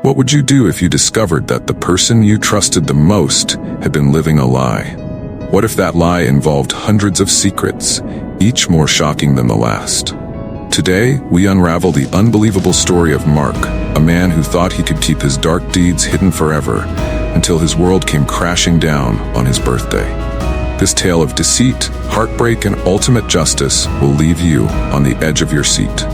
What would you do if you discovered that the person you trusted the most had been living a lie? What if that lie involved hundreds of secrets, each more shocking than the last? Today, we unravel the unbelievable story of Mark, a man who thought he could keep his dark deeds hidden forever until his world came crashing down on his birthday. This tale of deceit, heartbreak, and ultimate justice will leave you on the edge of your seat.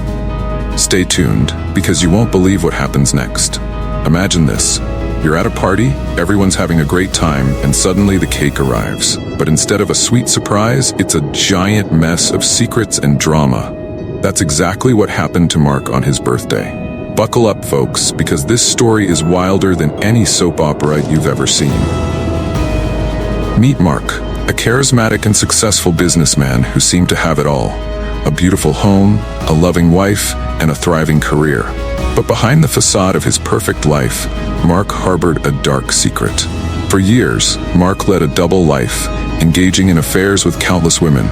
Stay tuned, because you won't believe what happens next. Imagine this. You're at a party, everyone's having a great time, and suddenly the cake arrives. But instead of a sweet surprise, it's a giant mess of secrets and drama. That's exactly what happened to Mark on his birthday. Buckle up, folks, because this story is wilder than any soap opera you've ever seen. Meet Mark, a charismatic and successful businessman who seemed to have it all. A beautiful home, a loving wife, and a thriving career. But behind the facade of his perfect life, Mark harbored a dark secret. For years, Mark led a double life, engaging in affairs with countless women.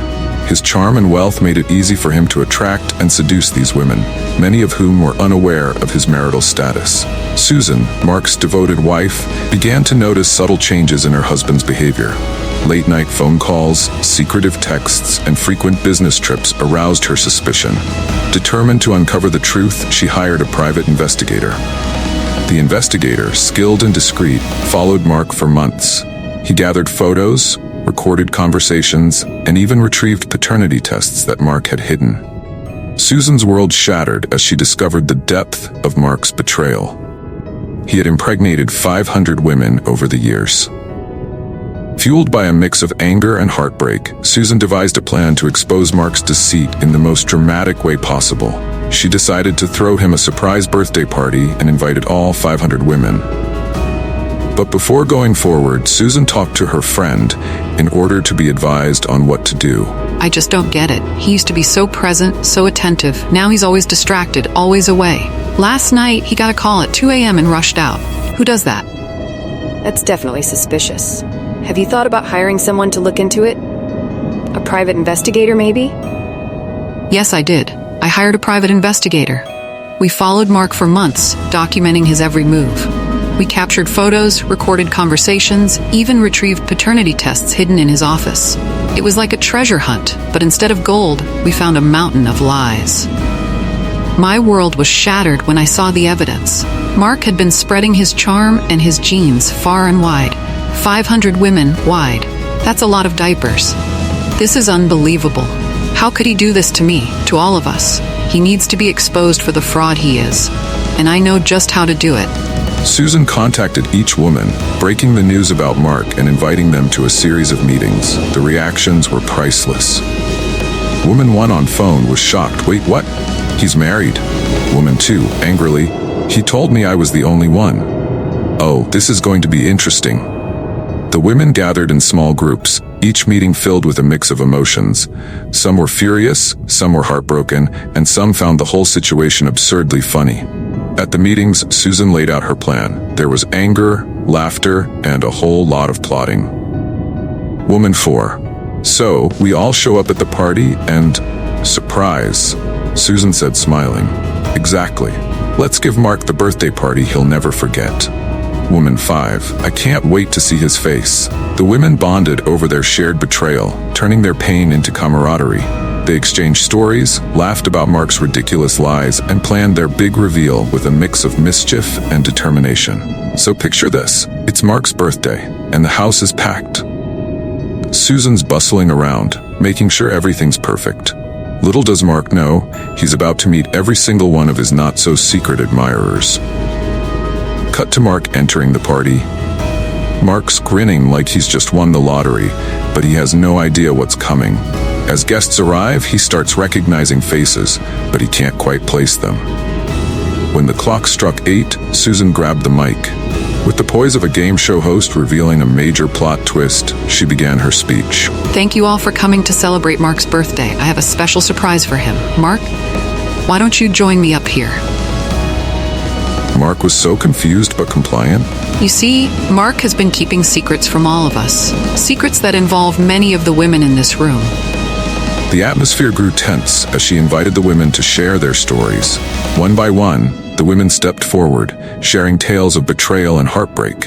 His charm and wealth made it easy for him to attract and seduce these women, many of whom were unaware of his marital status. Susan, Mark's devoted wife, began to notice subtle changes in her husband's behavior. Late-night phone calls, secretive texts, and frequent business trips aroused her suspicion. Determined to uncover the truth, she hired a private investigator. The investigator, skilled and discreet, followed Mark for months. He gathered photos, recorded conversations, and even retrieved paternity tests that Mark had hidden. Susan's world shattered as she discovered the depth of Mark's betrayal. He had impregnated 500 women over the years. Fueled by a mix of anger and heartbreak, Susan devised a plan to expose Mark's deceit in the most dramatic way possible. She decided to throw him a surprise birthday party and invited all 500 women. But before going forward, Susan talked to her friend in order to be advised on what to do. I just don't get it. He used to be so present, so attentive. Now he's always distracted, always away. Last night, he got a call at 2 a.m. and rushed out. Who does that? That's definitely suspicious. Have you thought about hiring someone to look into it? A private investigator, maybe? Yes, I did. I hired a private investigator. We followed Mark for months, documenting his every move. We captured photos, recorded conversations, even retrieved paternity tests hidden in his office. It was like a treasure hunt, but instead of gold, we found a mountain of lies. My world was shattered when I saw the evidence. Mark had been spreading his charm and his genes far and wide. 500 women wide. That's a lot of diapers. This is unbelievable. How could he do this to me, to all of us? He needs to be exposed for the fraud he is. And I know just how to do it. Susan contacted each woman, breaking the news about Mark and inviting them to a series of meetings. The reactions were priceless. Woman 1 on phone was shocked. Wait, what? He's married. Woman 2, angrily, he told me I was the only one. Oh, this is going to be interesting. The women gathered in small groups, each meeting filled with a mix of emotions. Some were furious, some were heartbroken, and some found the whole situation absurdly funny. At the meetings, Susan laid out her plan. There was anger, laughter, and a whole lot of plotting. Woman 4. So, we all show up at the party and... surprise, Susan said, smiling. Exactly. Let's give Mark the birthday party he'll never forget. Woman 5. I can't wait to see his face. The women bonded over their shared betrayal, turning their pain into camaraderie. They exchanged stories, laughed about Mark's ridiculous lies, and planned their big reveal with a mix of mischief and determination. So picture this. It's Mark's birthday, and the house is packed. Susan's bustling around, making sure everything's perfect. Little does Mark know, he's about to meet every single one of his not-so-secret admirers. Cut to Mark entering the party. Mark's grinning like he's just won the lottery, but he has no idea what's coming. As guests arrive, he starts recognizing faces, but he can't quite place them. When the clock struck 8, Susan grabbed the mic. With the poise of a game show host revealing a major plot twist, she began her speech. Thank you all for coming to celebrate Mark's birthday. I have a special surprise for him. Mark, why don't you join me up here? Mark was so confused but compliant. You see, Mark has been keeping secrets from all of us. Secrets that involve many of the women in this room. The atmosphere grew tense as she invited the women to share their stories. One by one, The women stepped forward, sharing tales of betrayal and heartbreak.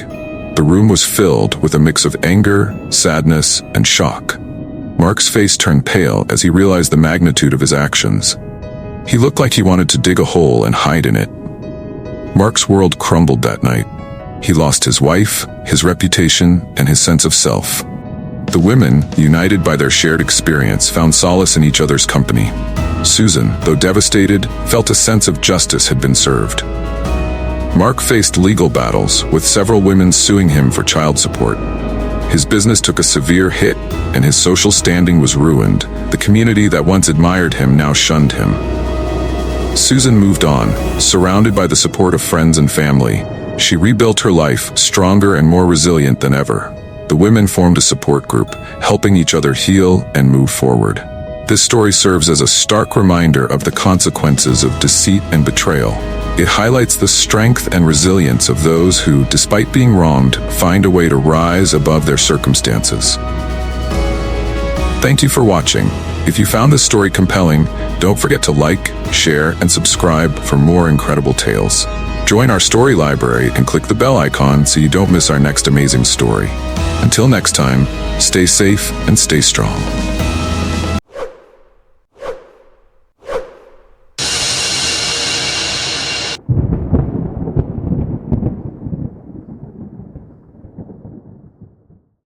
The room was filled with a mix of anger, sadness, and shock. Mark's face turned pale as he realized the magnitude of his actions. He looked like he wanted to dig a hole and hide in it. Mark's world crumbled that night. He lost his wife, his reputation, and his sense of self. The women, united by their shared experience, found solace in each other's company. Susan, though devastated, felt a sense of justice had been served. Mark faced legal battles, with several women suing him for child support. His business took a severe hit, and his social standing was ruined. The community that once admired him now shunned him. Susan moved on, surrounded by the support of friends and family. She rebuilt her life, stronger and more resilient than ever. The women formed a support group, helping each other heal and move forward. This story serves as a stark reminder of the consequences of deceit and betrayal. It highlights the strength and resilience of those who, despite being wronged, find a way to rise above their circumstances. Thank you for watching. If you found this story compelling, don't forget to like, share, and subscribe for more incredible tales. Join our story library and click the bell icon so you don't miss our next amazing story. Until next time, stay safe and stay strong.